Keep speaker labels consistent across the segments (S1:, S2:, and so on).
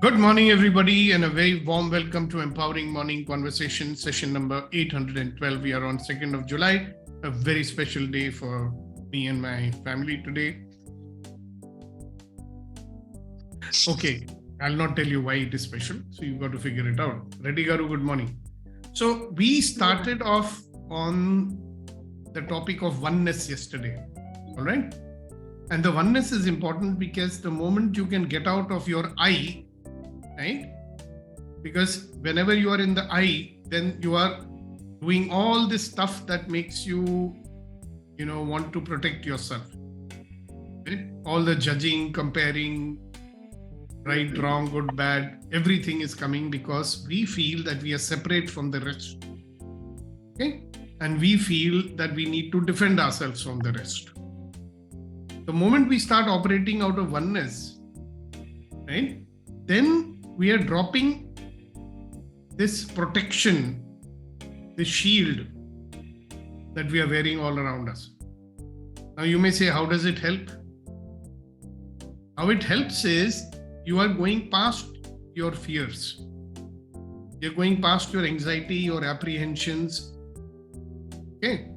S1: Good morning, everybody, and a very warm welcome to Empowering Morning Conversation, session number 812. We are on 2nd of July, a very special day for me and my family today. Okay, I'll not tell you why it is special, so you've got to figure it out. Reddy Garu, good morning. So we started off on the topic of oneness yesterday, all right? And the oneness is important because the moment you can get out of your I, right? Because whenever you are in the I, then you are doing all this stuff that makes you, want to protect yourself. Right? All the judging, comparing, right, wrong, good, bad, everything is coming because we feel that we are separate from the rest. Okay? And we feel that we need to defend ourselves from the rest. The moment we start operating out of oneness, right, then we are dropping this protection, this shield that we are wearing all around us. Now you may say, how does it help? How it helps is you are going past your fears. You're going past your anxiety, your apprehensions. Okay.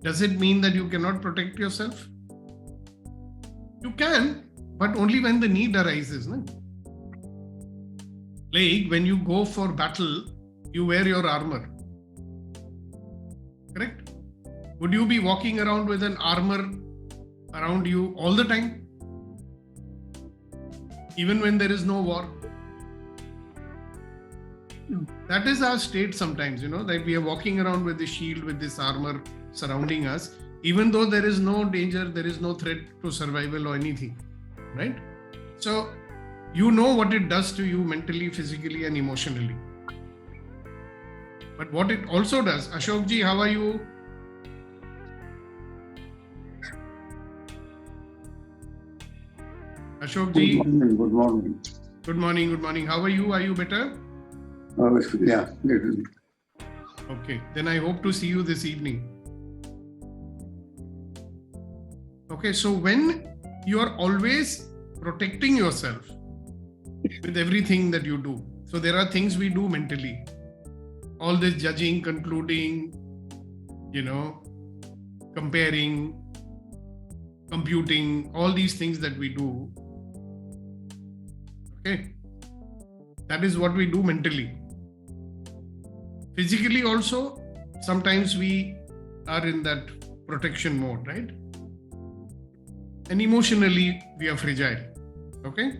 S1: Does it mean that you cannot protect yourself? You can, but only when the need arises. No? Like when you go for battle, you wear your armor. Correct? Would you be walking around with an armor around you all the time? Even when there is no war? That is our state sometimes, that we are walking around with this shield, with this armor surrounding us, even though there is no danger, there is no threat to survival or anything, right? So, you know what it does to you mentally, physically, and emotionally. But what it also does, Ashok ji, how are you? Ashok ji.
S2: Good morning.
S1: Good morning, good morning. How are you? Are you better?
S2: Yeah.
S1: Okay, then I hope to see you this evening. Okay, so when you are always protecting yourself with everything that you do, so there are things we do mentally, all this judging, concluding, comparing, computing, all these things that we do, okay, that is what we do mentally. Physically also, sometimes we are in that protection mode, right? And emotionally, we are fragile, okay?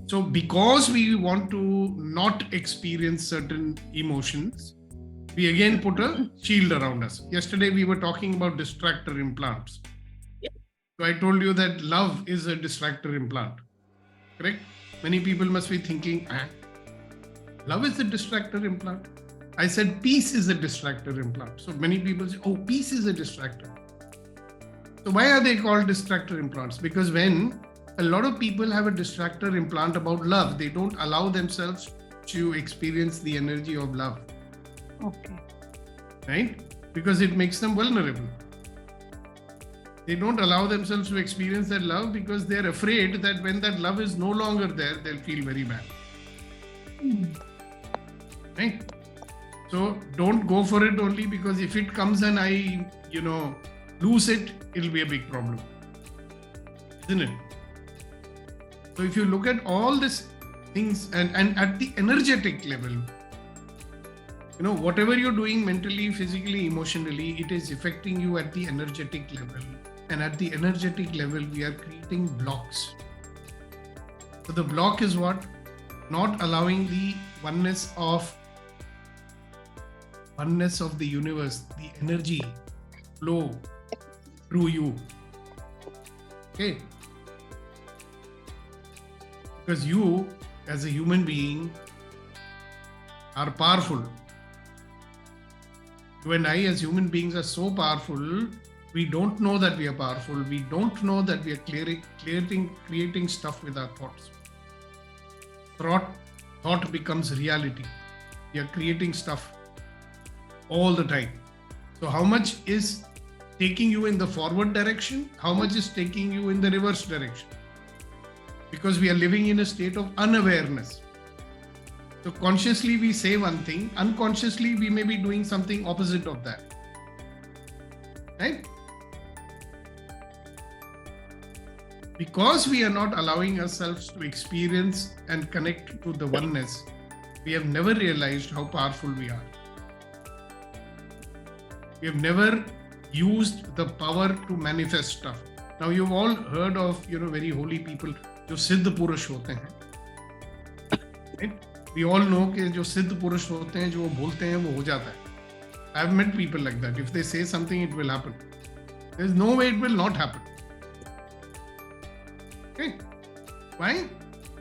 S1: So because we want to not experience certain emotions, we again put a shield around us. Yesterday, we were talking about distractor implants. So I told you that love is a distractor implant, correct? Many people must be thinking, love is a distractor implant. I said peace is a distractor implant. So many people say, oh, peace is a distractor. So why are they called distractor implants? Because when a lot of people have a distractor implant about love, they don't allow themselves to experience the energy of love.
S3: Okay.
S1: Right? Because it makes them vulnerable. They don't allow themselves to experience that love because they're afraid that when that love is no longer there, they'll feel very bad. Right? So don't go for it only because if it comes and I, lose it, it'll be a big problem. Isn't it? So if you look at all these things and at the energetic level, whatever you're doing mentally, physically, emotionally, it is affecting you at the energetic level. And at the energetic level, we are creating blocks. So the block is what? Not allowing the oneness of the universe, the energy flow through you. Okay. Because you, as a human being, are powerful. You and I, as human beings, are so powerful. We don't know that we are powerful. We don't know that we are creating stuff with our thoughts. Thought becomes reality. We are creating stuff all the time. So how much is taking you in the forward direction? How much is taking you in the reverse direction? because we are living in a state of unawareness. So consciously we say one thing, unconsciously we may be doing something opposite of that. Right? Because we are not allowing ourselves to experience and connect to the oneness, we have never realized how powerful we are. We have never used the power to manifest stuff. Now you've all heard of, very holy people, जो सिद्ध पुरुष होते हैं. Right? We all know कि जो सिद्ध पुरुष होते हैं, जो वो बोलते हैं, वो हो जाता है. I've met people like that. If they say something, it will happen. There's no way it will not happen. Okay? Why?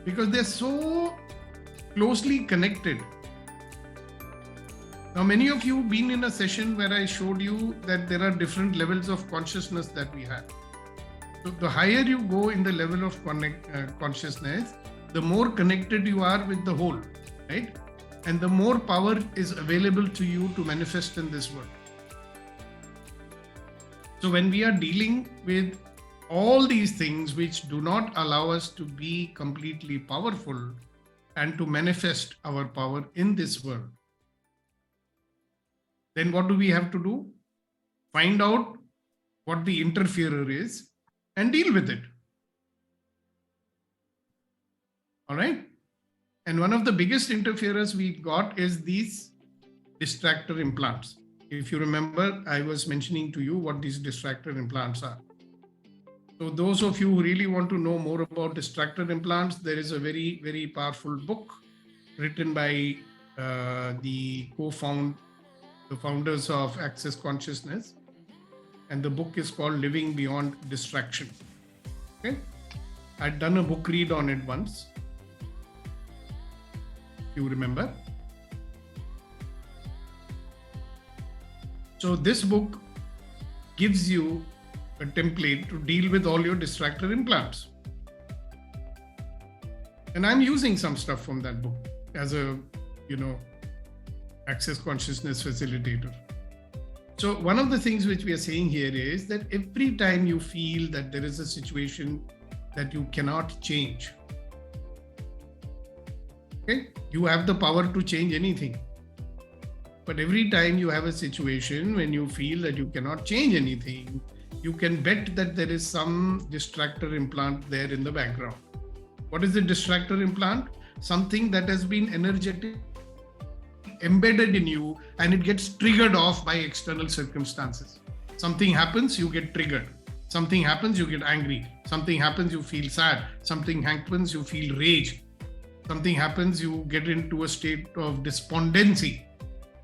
S1: Because they're so closely connected. Now, many of you have been in a session where I showed you that there are different levels of consciousness that we have. So, the higher you go in the level of consciousness, the more connected you are with the whole, right? And the more power is available to you to manifest in this world. So, when we are dealing with all these things which do not allow us to be completely powerful and to manifest our power in this world, then what do we have to do? Find out what the interferer is and deal with it. All right? And one of the biggest interferers we got is these distractor implants. If you remember, I was mentioning to you what these distractor implants are. So those of you who really want to know more about distractor implants, there is a very, very powerful book written by the founders of Access Consciousness. And the book is called Living Beyond Distraction. Okay? I'd done a book read on it once. You remember? So this book gives you a template to deal with all your distractor implants. And I'm using some stuff from that book as a, Access Consciousness facilitator. So one of the things which we are saying here is that every time you feel that there is a situation that you cannot change, okay, you have the power to change anything. But every time you have a situation when you feel that you cannot change anything, you can bet that there is some distractor implant there in the background. What is the distractor implant? Something that has been energetic embedded in you and it gets triggered off by external circumstances. Something happens, you get triggered. Something happens, you get angry. Something happens, you feel sad. Something happens, you feel rage. Something happens, you get into a state of despondency.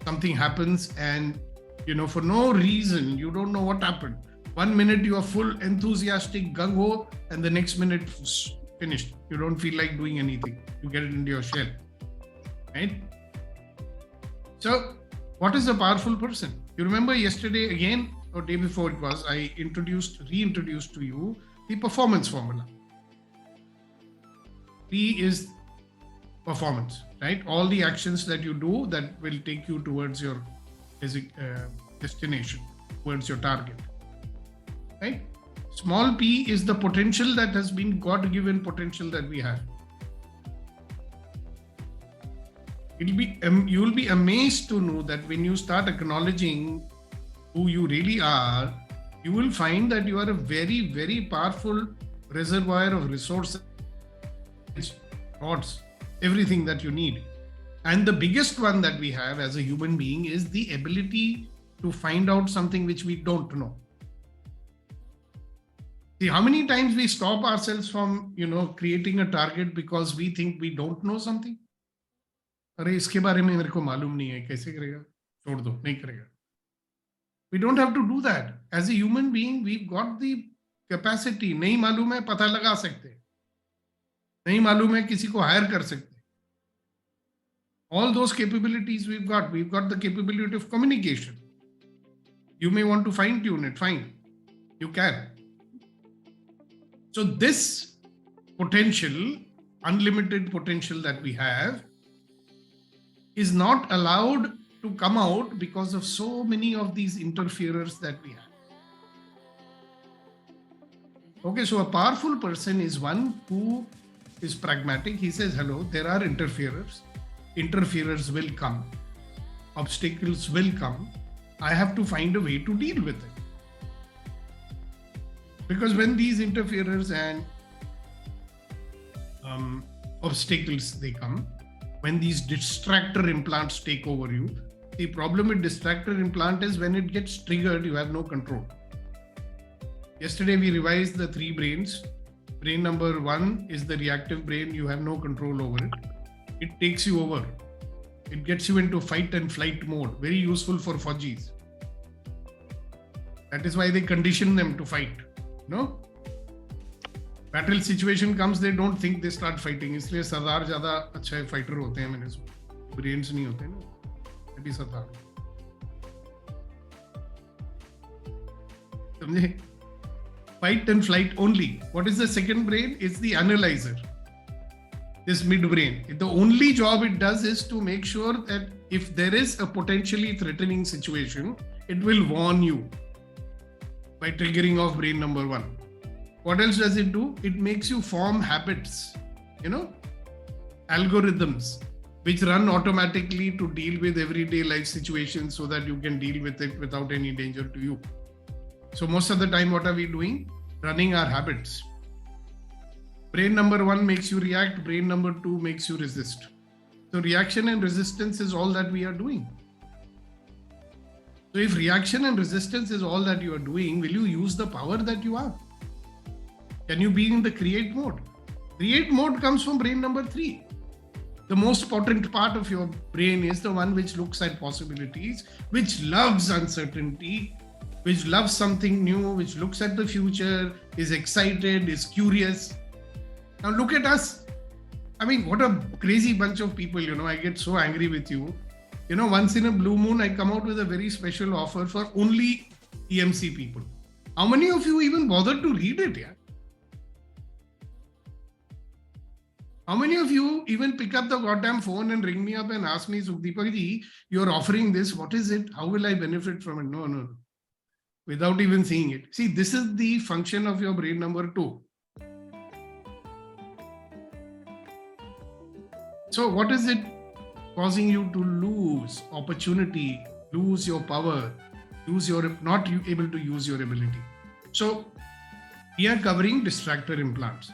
S1: Something happens and, for no reason, you don't know what happened. 1 minute you are full enthusiastic gung-ho and the next minute finished. You don't feel like doing anything. You get it into your shell, right? So what is a powerful person? You remember yesterday again, or day before it was, I reintroduced to you the performance formula. P is performance, right? All the actions that you do that will take you towards your destination, towards your target, right? Small p is the potential that has been God-given potential that we have. You will be amazed to know that when you start acknowledging who you really are, you will find that you are a very, very powerful reservoir of resources, thoughts, everything that you need. And the biggest one that we have as a human being is the ability to find out something which we don't know. See, how many times we stop ourselves from, creating a target because we think we don't know something? अरे इसके बारे में मेरे को मालूम नहीं है, कैसे करेगा? छोड़ दो, नहीं करेगा. We don't have to do that. As a human being, we've got the capacity. नहीं मालूम है, पता लगा सकते. नहीं मालूम है, किसी को hire कर सकते. All those capabilities we've got. We've got the capability of communication. You may want to fine tune it, fine. You can. So this potential, unlimited potential that we have, is not allowed to come out because of so many of these interferers that we have. Okay, so a powerful person is one who is pragmatic. He says, hello, there are interferers. Interferers will come. Obstacles will come. I have to find a way to deal with it. Because when these interferers and obstacles they come, when these distractor implants take over you, the problem with distractor implant is when it gets triggered, you have no control. Yesterday we revised the 3 brains. Brain number 1 is the reactive brain. You have no control over it. It takes you over. It gets you into fight and flight mode. Very useful for Fauji's. That is why they condition them to fight. No? Battle situation comes, they don't think, they start fighting. इसलिए सरदार ज़्यादा अच्छे fighter होते हैं, मैंने सुना. Brains नहीं होते ना. That is सरदार. समझे? Fight and flight only. What is the second brain? It's the analyzer. This midbrain. The only job it does is to make sure that if there is a potentially threatening situation, it will warn you by triggering off brain number 1. What else does it do? It makes you form habits, algorithms, which run automatically to deal with everyday life situations so that you can deal with it without any danger to you. So most of the time, what are we doing? Running our habits. Brain number 1 makes you react. Brain number 2 makes you resist. So reaction and resistance is all that we are doing. So if reaction and resistance is all that you are doing, will you use the power that you have? Can you be in the create mode? Create mode comes from brain number 3. The most potent part of your brain is the one which looks at possibilities, which loves uncertainty, which loves something new, which looks at the future, is excited, is curious. Now look at us. I mean, what a crazy bunch of people, I get so angry with you. Once in a blue moon, I come out with a very special offer for only EMC people. How many of you even bothered to read it? Yeah? How many of you even pick up the goddamn phone and ring me up and ask me, Sukhdeepak ji, you're offering this. What is it? How will I benefit from it? No. Without even seeing it. See, this is the function of your brain number 2. So what is it causing you to lose opportunity, lose your power, not able to use your ability? So we are covering distractor implants.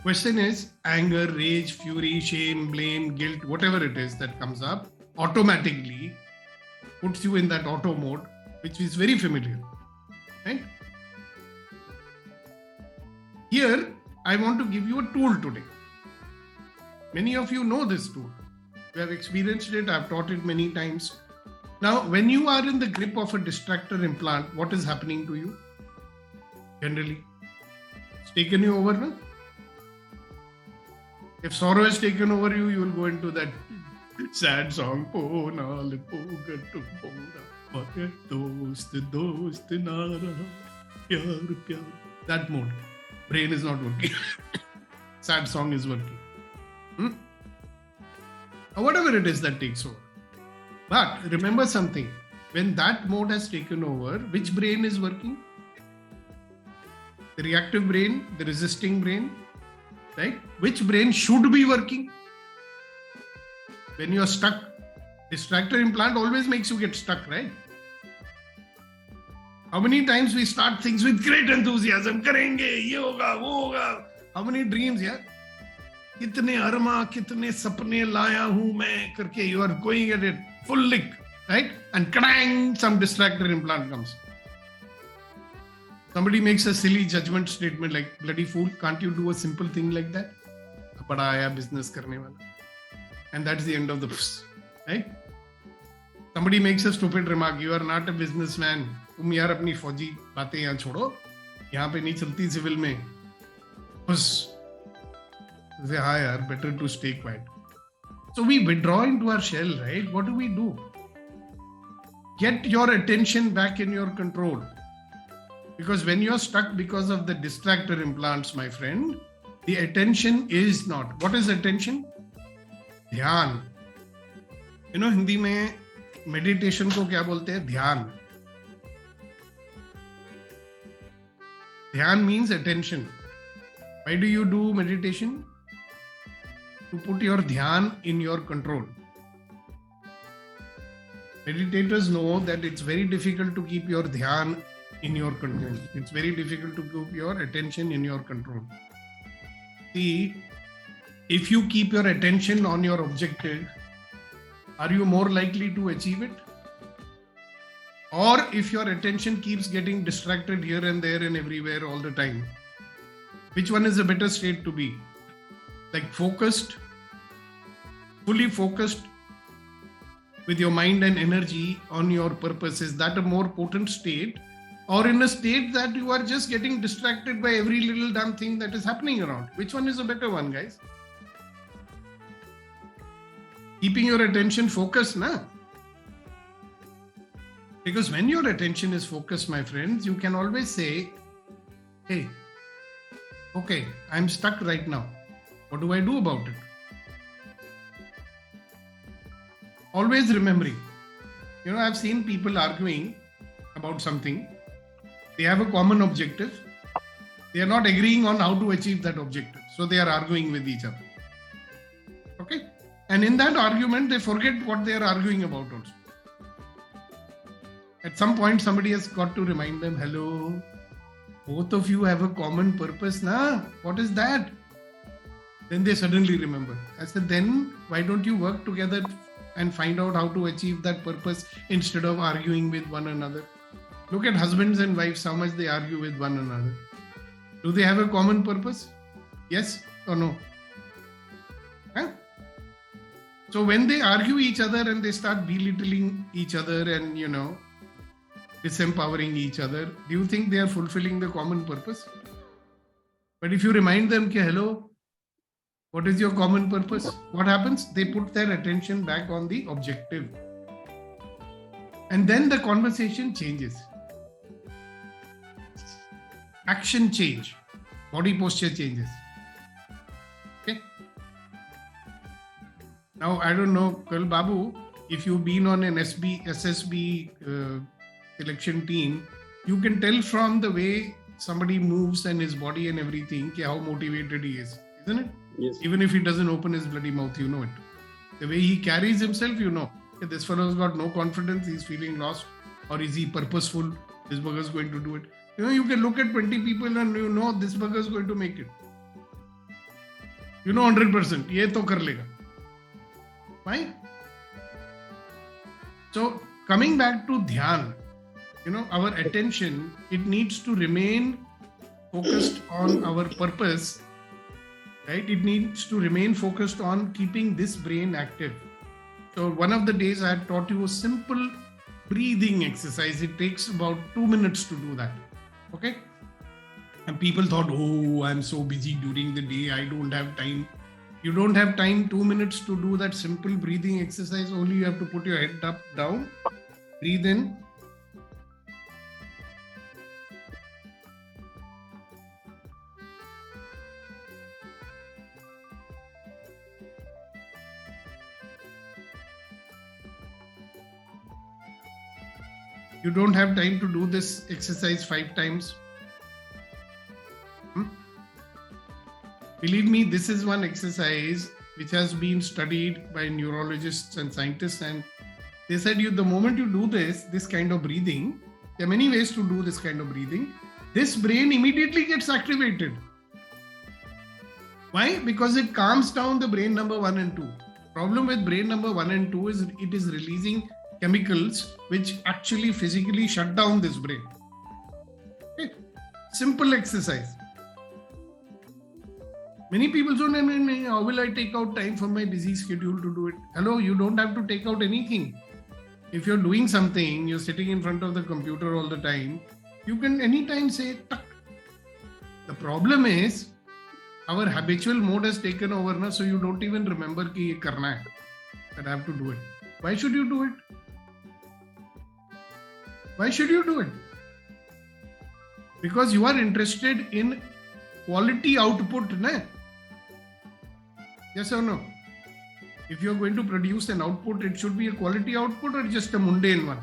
S1: Question is anger, rage, fury, shame, blame, guilt, whatever it is that comes up, automatically puts you in that auto mode, which is very familiar, right? Here, I want to give you a tool today. Many of you know this tool. You have experienced it. I've taught it many times. Now, when you are in the grip of a distractor implant, what is happening to you? Generally, it's taken you over, no? If sorrow has taken over you, you will go into that sad song. That mode. Brain is not working. Sad song is working. Or whatever it is that takes over. But remember something. When that mode has taken over, which brain is working? The reactive brain, the resisting brain, right? Which brain should be working? When you are stuck, distractor implant always makes you get stuck, right? How many times we start things with great enthusiasm? Karenge, ye hoga, wo hoga. How many dreams, yeah? कितने अरमा कितने सपने लाया हूं मैं करके you are going at it full lick, right? And clang, some distractor implant comes. Somebody makes a silly judgment statement like, bloody fool, can't you do a simple thing like that? बड़ा आया business करने वाला. And that's the end of the right? Somebody makes a stupid remark, you are not a businessman. तुम यार अपनी फौजी बातें यहाँ छोड़ो, यहाँ पे नहीं चलती सिविल में. बस say, hi, yaar, better to stay quiet. So we withdraw into our shell, right? What do? Get your attention back in your control. Because when you're stuck because of the distractor implants, my friend, the attention is not. What is attention? Dhyan. Hindi mein meditation ko kya bolte hai? Dhyan. Dhyan means attention. Why do you do meditation? to put your dhyan in your control. Meditators know that it's very difficult to keep your dhyan in your control. It's very difficult to keep your attention in your control. See, if you keep your attention on your objective, are you more likely to achieve it? Or if your attention keeps getting distracted here and there and everywhere all the time, which one is a better state to be? Like focused, fully focused with your mind and energy on your purpose. Is that a more potent state? Or in a state that you are just getting distracted by every little damn thing that is happening around? Which one is a better one, guys? Keeping your attention focused, na? Because when your attention is focused, my friends, you can always say, hey, okay, I'm stuck right now. What do I do about it? Always remembering. You know, I've seen people arguing about something. They have a common objective. They are not agreeing on how to achieve that objective. So they are arguing with each other. Okay? And in that argument, they forget what they are arguing about also. At some point, somebody has got to remind them, hello, both of you have a common purpose, na? What is that? Then they suddenly remember. I said, then why don't you work together and find out how to achieve that purpose instead of arguing with one another? Look at husbands and wives, how much they argue with one another. Do they have a common purpose? Yes or no? Huh? So when they argue each other and they start belittling each other and, you know, disempowering each other, do you think they are fulfilling the common purpose? But if you remind them, okay, hello, what is your common purpose? What happens? They put their attention back on the objective. And then the conversation changes. Action change. Body posture changes. Okay. Now, I don't know, Kal Babu, if you've been on an SSB selection team, you can tell from the way somebody moves and his body and everything how motivated he is, isn't it?
S3: Yes.
S1: Even if he doesn't open his bloody mouth, you know it. The way he carries himself, you know. Okay, this fellow's got no confidence, he's feeling lost, or is he purposeful? This bugger's going to do it. You know, you can look at 20 people and you know this bugger's going to make it. You know 100%. Ye to kar lega. Why? So, coming back to dhyan, you know, our attention, it needs to remain focused on our purpose, right? It needs to remain focused on keeping this brain active. So one of the days I had taught you a simple breathing exercise. It takes about 2 minutes to do that. Okay? And people thought, oh, I'm so busy during the day, I don't have time. You don't have time 2 minutes to do that simple breathing exercise. Only you have to put your head up, down, breathe in. You don't have time to do this exercise 5 times. Believe me, this is one exercise which has been studied by neurologists and scientists, and they said the moment you do this kind of breathing, there are many ways to do this kind of breathing, this brain immediately gets activated. Why? Because it calms down the brain number 1 and 2. Problem with brain number 1 and 2 is it is releasing chemicals which actually physically shut down this brain. Okay. Simple exercise. Many people say, how will I take out time from my busy schedule to do it? Hello, you don't have to take out anything. If you're doing something, you're sitting in front of the computer all the time, you can anytime say, tuck. The problem is, our habitual mode has taken over now, so you don't even remember that I have to do it. Why should you do it? Why should you do it? Because you are interested in quality output, na? Yes or no? If you are going to produce an output, it should be a quality output or just a mundane one.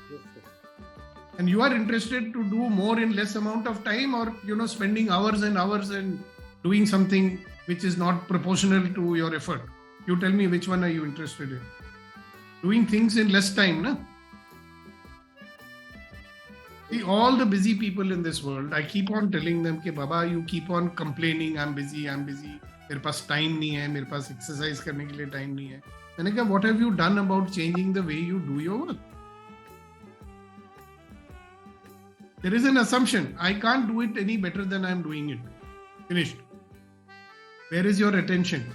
S3: Yes, sir.
S1: And you are interested to do more in less amount of time, or spending hours and hours and doing something which is not proportional to your effort. You tell me which one are you interested in? Doing things in less time, na? See, all the busy people in this world, I keep on telling them, कि Baba, you keep on complaining, I'm busy. मेरे पास time नहीं है, मेरे पास exercise करने के लिए time नहीं है. मैंने कहा, what have you done about changing the way you do your work? There is an assumption. I can't do it any better than I'm doing it. Finished. Where is your attention?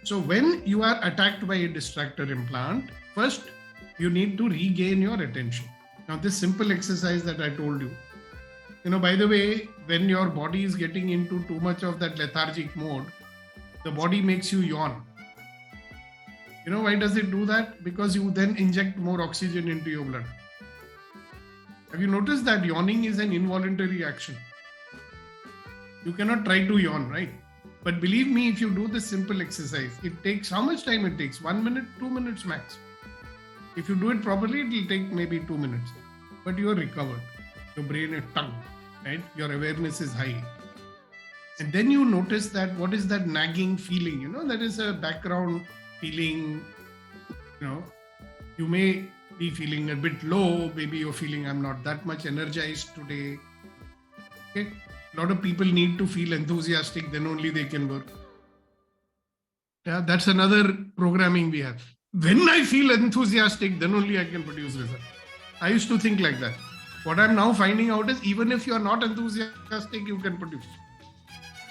S1: So when you are attacked by a distractor implant, first you need to regain your attention. Now this simple exercise that I told you, by the way, when your body is getting into too much of that lethargic mode, the body makes you yawn. Why does it do that? Because you then inject more oxygen into your blood. Have you noticed that yawning is an involuntary action? You cannot try to yawn, right? But believe me, if you do this simple exercise, it takes, how much time it takes? 1 minute, 2 minutes max. If you do it properly, it will take maybe 2 minutes. But you are recovered. Your brain is tongue, right? Your awareness is high. And then you notice that what is that nagging feeling? That is a background feeling. You may be feeling a bit low. Maybe you're feeling I'm not that much energized today. Okay. A lot of people need to feel enthusiastic, then only they can work. Yeah, that's another programming we have. When I feel enthusiastic, then only I can produce result. I used to think like that. What I'm now finding out is even if you're not enthusiastic, you can produce.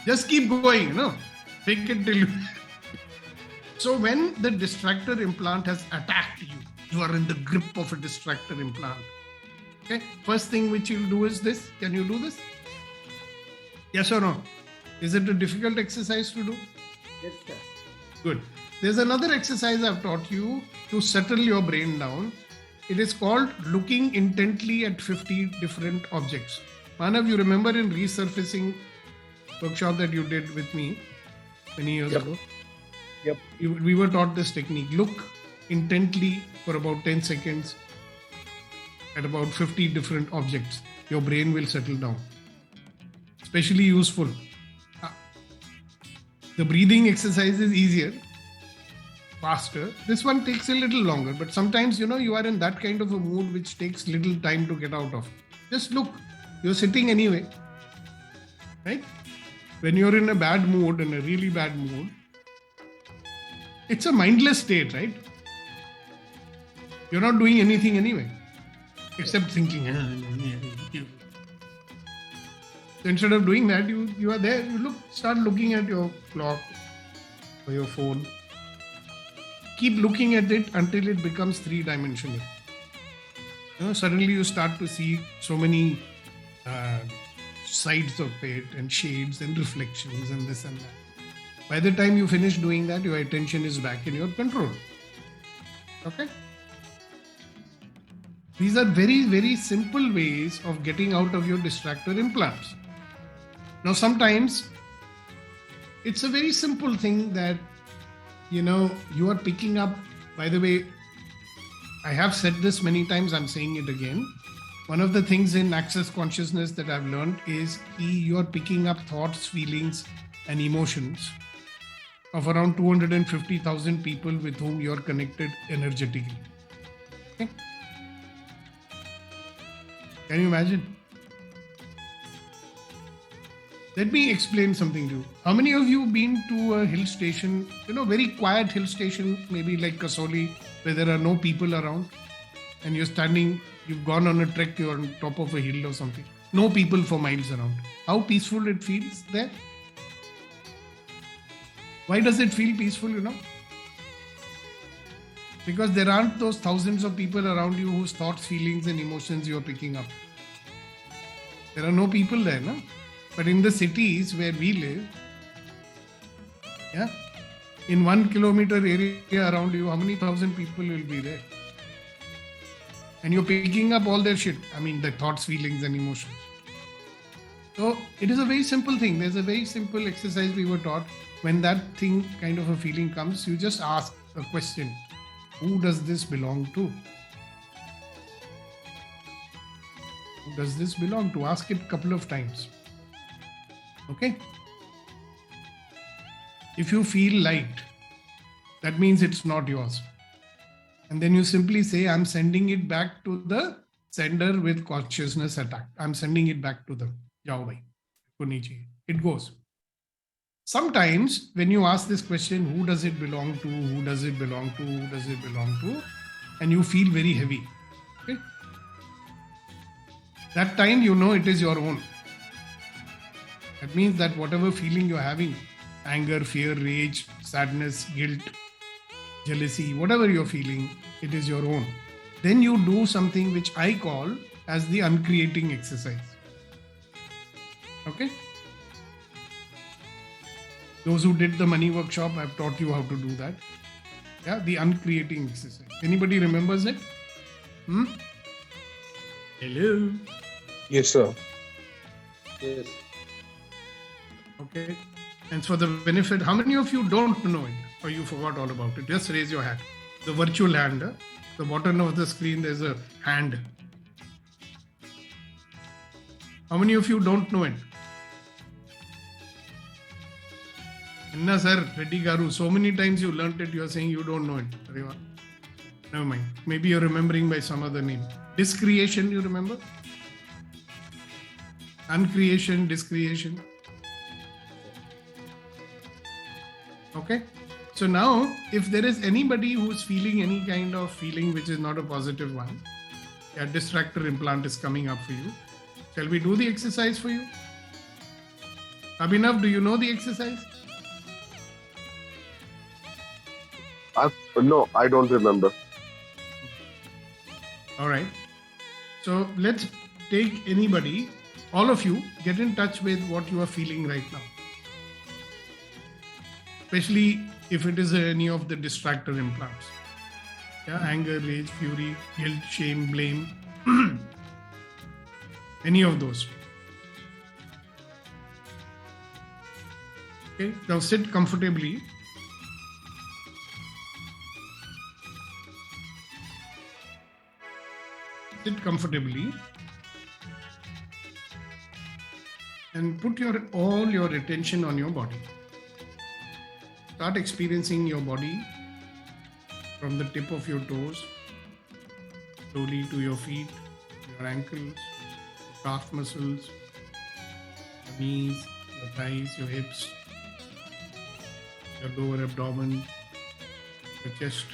S1: Just keep going, Take it till you. So when the distractor implant has attacked you, you are in the grip of a distractor implant. Okay. First thing which you'll do is this. Can you do this? Yes or no? Is it a difficult exercise to do?
S3: Yes, sir.
S1: Good. There's another exercise I've taught you to settle your brain down. It is called looking intently at 50 different objects. Manav, you remember in resurfacing workshop that you did with me many years ago?
S3: Yep.
S1: We were taught this technique. Look intently for about 10 seconds at about 50 different objects. Your brain will settle down. Especially useful. The breathing exercise is easier, faster. This one takes a little longer, but sometimes, you are in that kind of a mood which takes little time to get out of. Just look, you're sitting anyway, right? When you're in a bad mood, in a really bad mood, it's a mindless state, right? You're not doing anything anyway, except thinking. So instead of doing that, you are there, start looking at your clock or your phone. Keep looking at it until it becomes three-dimensional. Suddenly you start to see so many sides of it and shades and reflections and this and that. By the time you finish doing that, your attention is back in your control. Okay? These are very, very simple ways of getting out of your distractor implants. Now, sometimes it's a very simple thing that, you are picking up. By the way, I have said this many times, I'm saying it again. One of the things in access consciousness that I've learned is you are picking up thoughts, feelings, and emotions of around 250,000 people with whom you are connected energetically. Okay? Can you imagine? Let me explain something to you. How many of you been to a hill station, very quiet hill station, maybe like Kasoli, where there are no people around, and you've gone on a trek, you're on top of a hill or something. No people for miles around. How peaceful it feels there? Why does it feel peaceful, Because there aren't those thousands of people around you whose thoughts, feelings, and emotions you're picking up. There are no people there, no? But in the cities where we live, in 1 kilometer area around you, how many thousand people will be there? And you're picking up all their shit. The thoughts, feelings, and emotions. So it is a very simple thing. There's a very simple exercise we were taught. When that thing, kind of a feeling comes, you just ask a question. Who does this belong to? Who does this belong to? Ask it a couple of times. Okay? If you feel light, that means it's not yours. And then you simply say, I'm sending it back to the sender with consciousness attack. I'm sending it back to them. Jao bhai, ko nahi chahiye. It goes. Sometimes when you ask this question, who does it belong to? Who does it belong to? Who does it belong to? And you feel very heavy. Okay? That time you know it is your own. That means that whatever feeling you're having, anger, fear, rage, sadness, guilt, jealousy, whatever you're feeling, it is your own. Then you do something which I call as the uncreating exercise. Okay? Those who did the money workshop, I've taught you how to do that. Yeah, the uncreating exercise. Anybody remembers it? Hello?
S3: Yes, sir.
S4: Yes.
S1: Okay. And for the benefit, how many of you don't know it or you forgot all about it? Just raise your hand. The virtual hand. The bottom of the screen, there's a hand. How many of you don't know it? Inna sir, Reddy Garu, so many times you learnt it, you are saying you don't know it. Never mind. Maybe you're remembering by some other name. Discreation, you remember? Uncreation, discreation. Okay. So now, if there is anybody who's feeling any kind of feeling which is not a positive one, a distractor implant is coming up for you. Shall we do the exercise for you? Abhinav, do you know the exercise?
S3: No, I don't remember.
S1: All right. So let's take anybody, all of you, get in touch with what you are feeling right now. Especially if it is any of the distractor implants. Yeah, anger, rage, fury, guilt, shame, blame. Any of those. Okay, now sit comfortably. Sit comfortably and put all your attention on your body. Start experiencing your body from the tip of your toes, slowly to your feet, your ankles, your calf muscles, your knees, your thighs, your hips, your lower abdomen, your chest,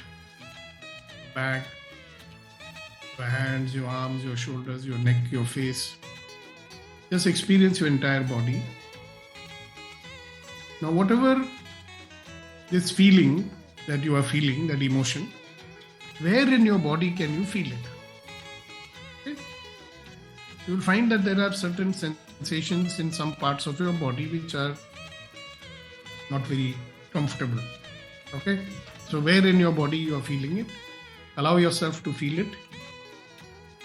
S1: your back, your hands, your arms, your shoulders, your neck, your face. Just experience your entire body. Now, whatever this feeling that you are feeling, that emotion, where in your body can you feel it? Okay? You will find that there are certain sensations in some parts of your body which are not very comfortable. Okay? So where in your body you are feeling it? Allow yourself to feel it.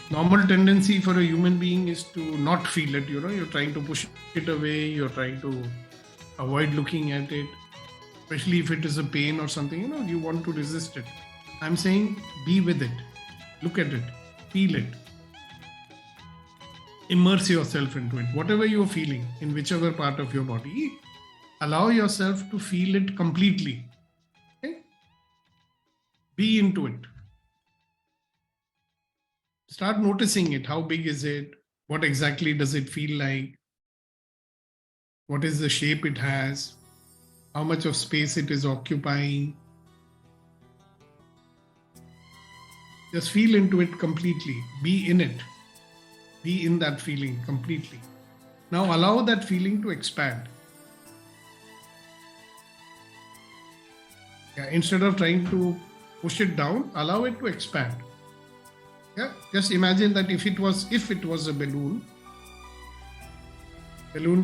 S1: Normal tendency for a human being is to not feel it, you're trying to push it away, you're trying to avoid looking at it, especially if it is a pain or something, you want to resist it. I'm saying be with it, look at it, feel it, immerse yourself into it. Whatever you're feeling in whichever part of your body, allow yourself to feel it completely. Okay? Be into it. Start noticing it. How big is it? What exactly does it feel like? What is the shape it has? How much of space it is occupying? Just feel into it completely. Be in it. Be in that feeling completely. Now allow that feeling to expand. Yeah, instead of trying to push it down, allow it to expand. Yeah, just imagine that if it was a balloon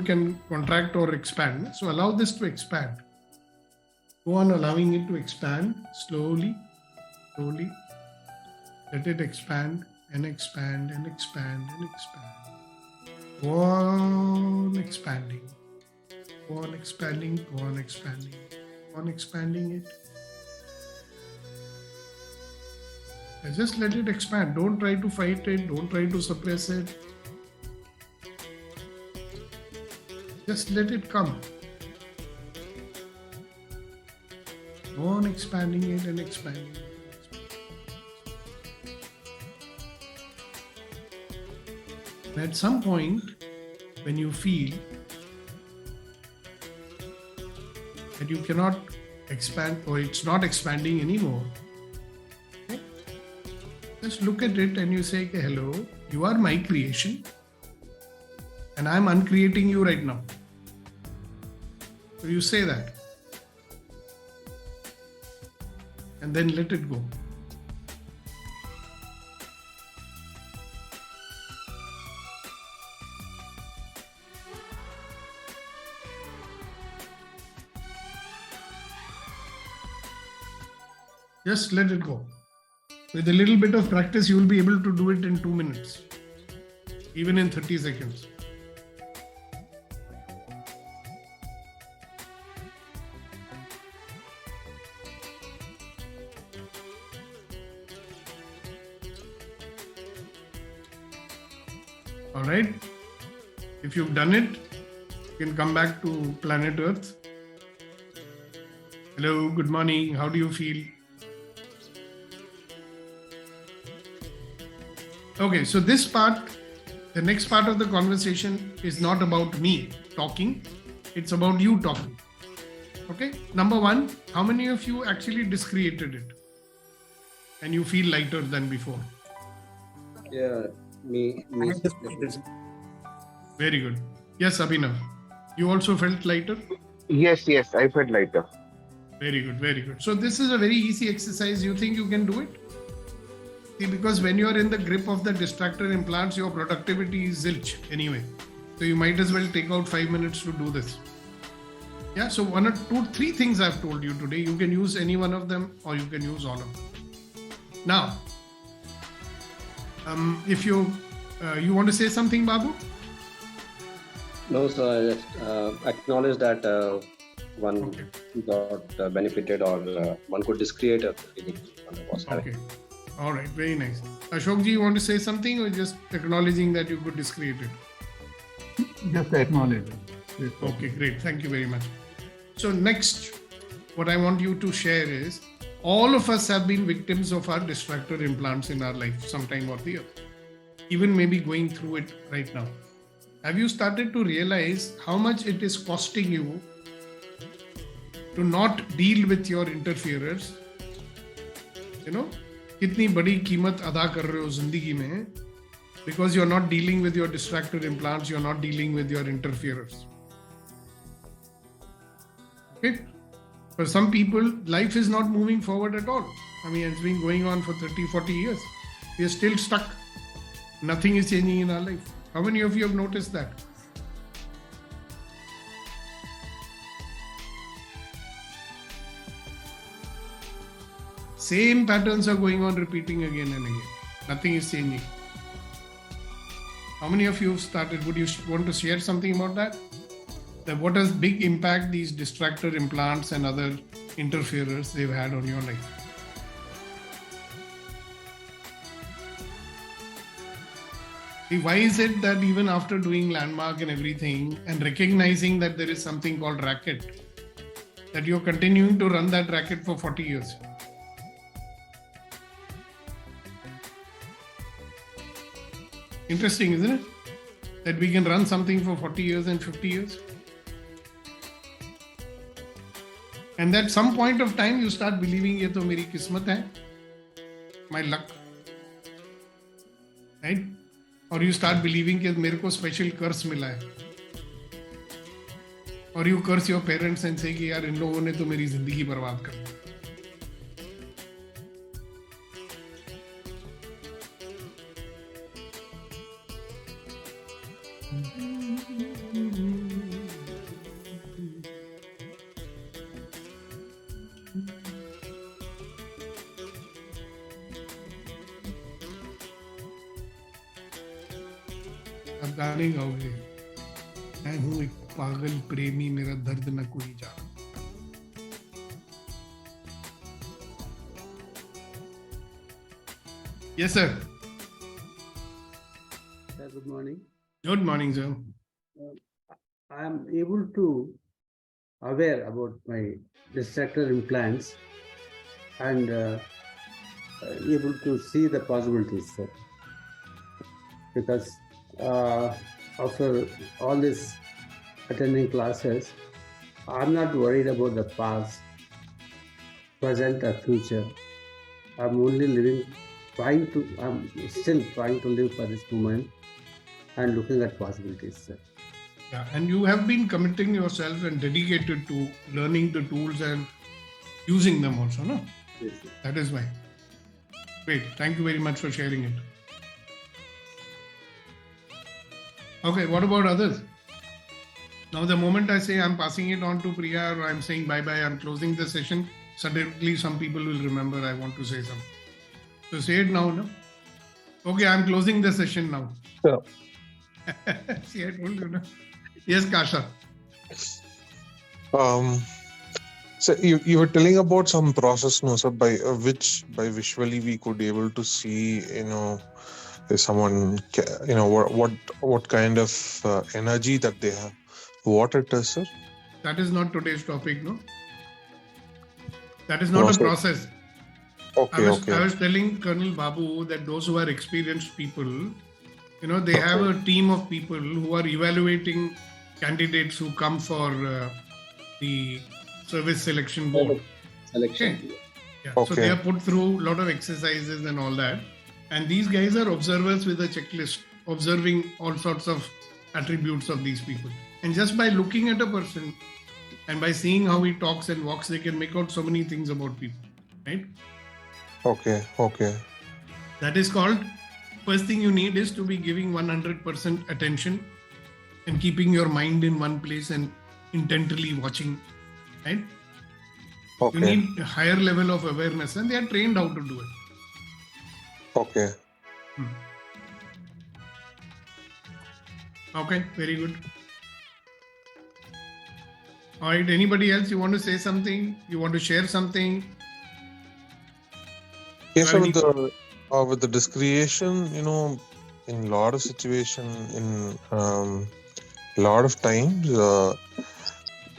S1: can contract or expand. So allow this to expand. Go on allowing it to expand slowly. Let it expand and expand and expand and expand. Go on expanding. Go on expanding. Go on expanding. Go on expanding it. And just let it expand. Don't try to fight it. Don't try to suppress it. Just let it come. Go on expanding it and expanding it. And at some point, when you feel that you cannot expand or it's not expanding anymore, okay, just look at it and you say, okay, hello, you are my creation and I'm uncreating you right now. So you say that and then let it go. Just let it go. With a little bit of practice, you will be able to do it in 2 minutes, even in 30 seconds. All right. If you've done it, you can come back to planet Earth. Hello, good morning. How do you feel? Okay, so this part, the next part of the conversation is not about me talking, it's about you talking. Okay, number one, how many of you actually discreated it and you feel lighter than before?
S4: Yeah, me.
S1: Very good. Yes, Abhinav, you also felt lighter?
S3: Yes, I felt lighter.
S1: Very good, very good. So this is a very easy exercise. You think you can do it? See, because when you are in the grip of the distractor implants, your productivity is zilch anyway. So you might as well take out 5 minutes to do this. Yeah, so 1 or 2, 3 things I've told you today. You can use any one of them or you can use all of them. Now, if you want to say something, Babu?
S4: No, sir. I just acknowledge that one got benefited or one could discreate a feeling one was having.
S1: Okay. All right. Very nice. Ashok ji, you want to say something or just acknowledging that you could discreate it?
S2: Just acknowledge it.
S1: Okay, great. Thank you very much. So next, what I want you to share is, all of us have been victims of our distractor implants in our life sometime or the other, even maybe going through it right now. Have you started to realize how much it is costing you to not deal with your interferers? You know, कितनी बड़ी कीमत अदा कर रहे हो जिंदगी में, because you're not dealing with your distractor implants, you're not dealing with your interferers. Okay? For some people, life is not moving forward at all. I mean, it's been going on for 30, 40 years. We are still stuck. Nothing is changing in our life. How many of you have noticed that? Same patterns are going on, repeating again and again. Nothing is changing. How many of you have started? Would you want to share something about that? That what has big impact these distractor implants and other interferers they've had on your life? See, why is it that even after doing landmark and everything and recognizing that there is something called racket, that you're continuing to run that racket for 40 years? Interesting, isn't it? That we can run something for 40 years and 50 years. And at some point of time, you start believing, ye to meri kismat hai, my luck. Right? Or you start believing that mere ko special curse mila hai. Or you curse your parents and say, yaar, in logon ne to meri zindagi barbaad kar di. अब गाने गाओगे, मैं हूं एक पागल प्रेमी, मेरा दर्द न कोई जाने. Yes, sir.
S5: Sir, good morning.
S1: Good morning, sir.
S5: I am able to aware about my distractor implants and able to see the possibilities, sir. Because after all this attending classes, I'm not worried about the past, present, or future. I'm only I'm still trying to live for this moment and looking at possibilities, sir.
S1: Yeah, and you have been committing yourself and dedicated to learning the tools and using them also, no?
S5: Yes, sir.
S1: That is why. Great. Thank you very much for sharing it. Okay, what about others? Now, the moment I say I'm passing it on to Priya or I'm saying bye-bye, I'm closing the session, suddenly some people will remember I want to say something. So say it now, no? Okay, I'm closing the session now.
S6: Sure.
S1: See, I told you, no? Yes, Kasha.
S6: So you were telling about some process, no, sir, by which visually we could able to see, if someone, what kind of energy that they have. What it is, sir?
S1: That is not today's topic, no? That is not
S6: No,
S1: a
S6: sir.
S1: process.
S6: Okay,
S1: I was telling Colonel Babu that those who are experienced people, they have a team of people who are evaluating candidates who come for the service selection board.
S4: Selection.
S1: Okay. Yeah.
S6: Okay.
S1: So they are put through a lot of exercises and all that. And these guys are observers with a checklist, observing all sorts of attributes of these people. And just by looking at a person and by seeing how he talks and walks, they can make out so many things about people, right?
S6: Okay.
S1: That is called, first thing you need is to be giving 100% attention and keeping your mind in one place and intently watching, right?
S6: Okay.
S1: You need a higher level of awareness and they are trained how to do it.
S6: Okay.
S1: Okay, very good. All right, anybody else? You want to say something? You want to share something?
S6: Yes, sir,
S1: Any-
S6: with the discretion, in a lot of situation, in lot of times,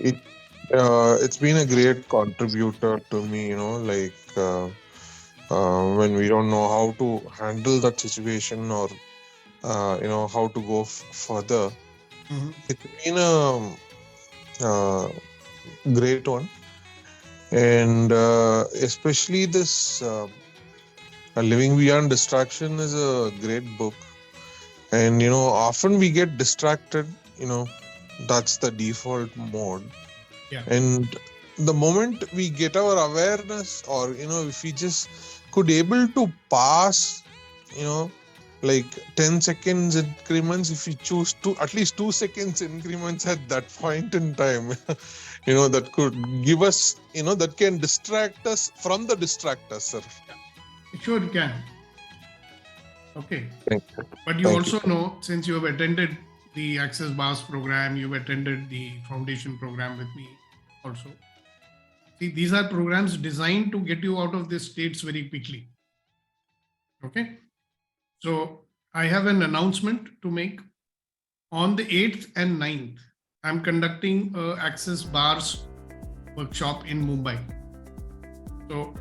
S6: it's been a great contributor to me, when we don't know how to handle that situation or how to go further.
S1: Mhm.
S6: It's been a great one, and especially this Living Beyond Distraction is a great book, and often we get distracted. That's the default mode.
S1: Yeah.
S6: And the moment we get our awareness, or if we just could able to pass, like 10 seconds increments, if we choose to at least 2 seconds increments at that point in time, that could give us, that can distract us from the distractor, sir.
S1: Sure, you can. Okay.
S6: Thank you.
S1: But you
S6: Thank
S1: also
S6: you.
S1: know, since you have attended the Access Bars program, you've attended the foundation program with me also. See, these are programs designed to get you out of these states very quickly. Okay. So I have an announcement to make. On the 8th and 9th, I'm conducting a Access Bars workshop in Mumbai. So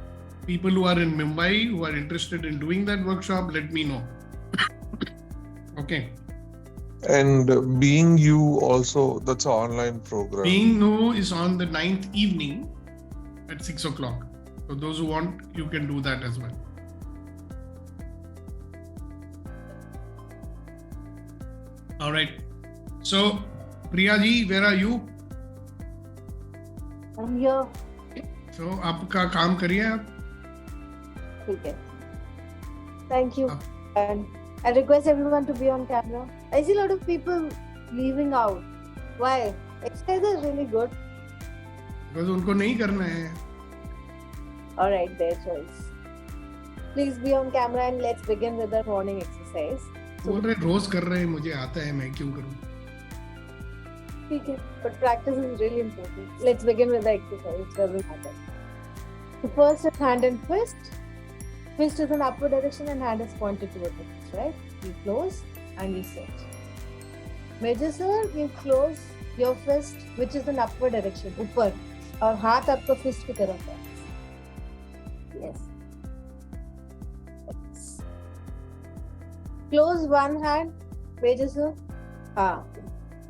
S1: people who are in Mumbai who are interested in doing that workshop, let me know. Okay.
S6: And Being You also, that's an online program.
S1: Being You is on the 9th evening at 6 o'clock. So those who want, you can do that as well. All right. So, Priya ji, where are you?
S7: I'm here.
S1: So, आपका काम करिए आप.
S7: ठीक है. Thank you. And I request everyone to be on camera. I see a lot of people leaving out. Why? Exercise is really good.
S1: Because उनको नहीं करना है.
S7: All right, their choice. Please be on camera and let's begin with the morning exercise.
S1: बोल रहे रोज कर रहे हैं, मुझे आता है, मैं क्यों करूं?
S7: ठीक है, but practice is really important. Let's begin with the exercise. It doesn't matter. So first is hand and fist. Fist is in upward direction and hand is pointed towards the fist, right? You close and you sit. Major sir, you close your fist which is in upward direction, ऊपर, और हाथ आपका fist की तरफ है. Yes. Close one hand. Pages. हाँ.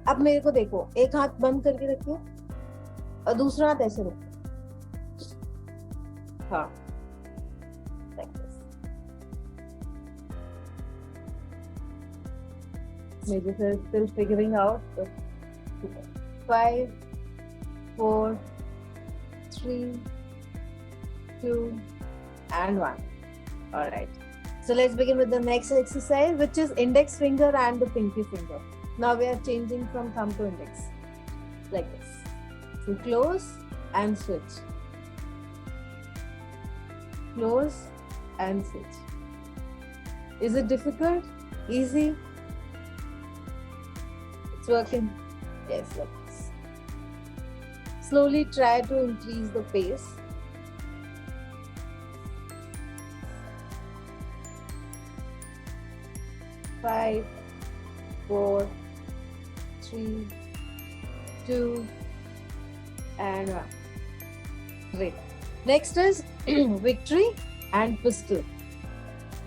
S7: अब मेरे को देखो. एक हाथ बंद करके रखिए. और दूसरा हाथ ऐसे रखो. हाँ. Like this. Maybe still figuring out. 5, 4, 3, 2, and 1. All right. So let's begin with the next exercise, which is index finger and the pinky finger. Now we are changing from thumb to index, like this. So close and switch. Close and switch. Is it difficult? Easy? It's working. Yes, like this. Slowly try to increase the pace. Five, 4, 3, 2, and 1. Great. Next is victory and pistol.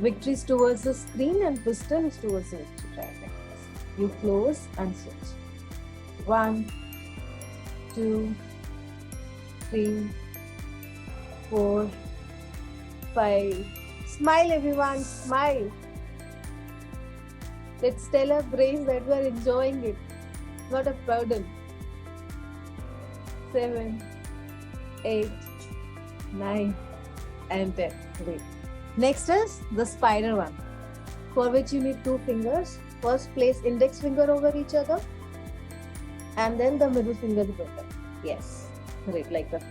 S7: Victory is towards the screen and pistol is towards the victory. Try like this. You close and switch. 1, 2, 3, 4, 5. Smile, everyone. Smile. Let's tell our brains that we are enjoying it, not a burden. 7, 8, 9, and 10. Great. Next is the spider one, for which you need 2 fingers. First, place index finger over each other, and then the middle finger together. Yes, great, like that.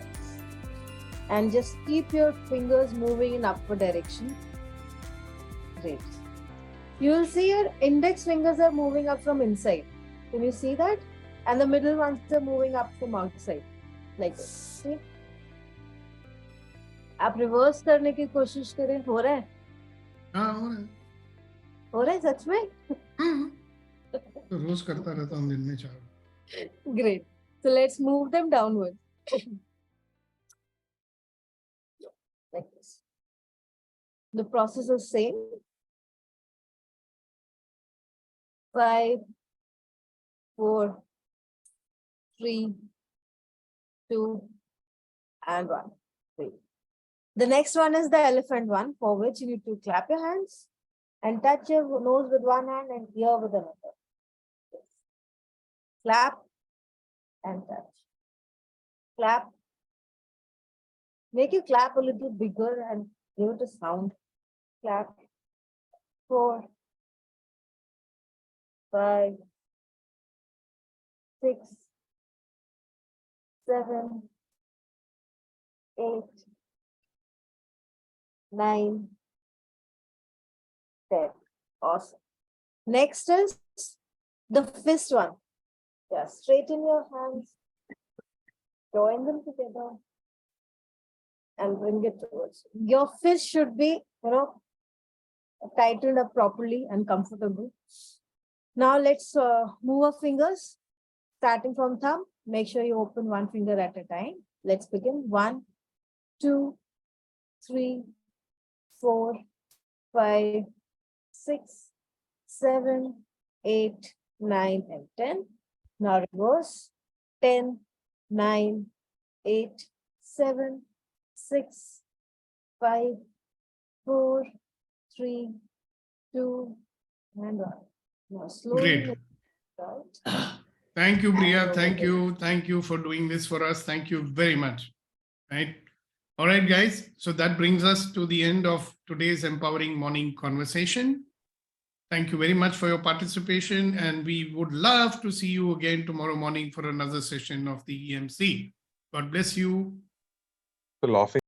S7: And just keep your fingers moving in upward direction. Great. You will see your index fingers are moving up from inside. Can you see that? And the middle ones are moving up from outside, like this. See? आप reverse करने की कोशिश करें. हो रहा है?
S1: हाँ, हो रहा है.
S7: हो रहा है सच में?
S1: तो रोज करता रहता हूँ दिन में 4.
S7: Great. So let's move them downward. Like this. The process is same. 5, 4, 3, 2, and 1. Great. The next one is the elephant one, for which you need to clap your hands and touch your nose with one hand and ear with another. Yes. Clap and touch. Clap. Make you clap a little bigger and give it a sound. Clap. 4, 5, 6, 7, 8, 9, 10. Awesome. Next is the fist one. Yeah, straighten your hands, join them together, and bring it towards you. Your fist should be, tightened up properly and comfortable. Now let's move our fingers, starting from thumb. Make sure you open one finger at a time. Let's begin. 1, 2, 3, 4, 5, 6, 7, 8, 9, and 10. Now reverse. 10, 9, 8, 7, 6, 5, 4, 3, 2, and 1. Now slowly.
S1: Great. Thank you, Priya. Thank you. Thank you for doing this for us. Thank you very much. Right. All right, guys. So that brings us to the end of today's empowering morning conversation. Thank you very much for your participation. And we would love to see you again tomorrow morning for another session of the EMC. God bless you.
S6: So laughing.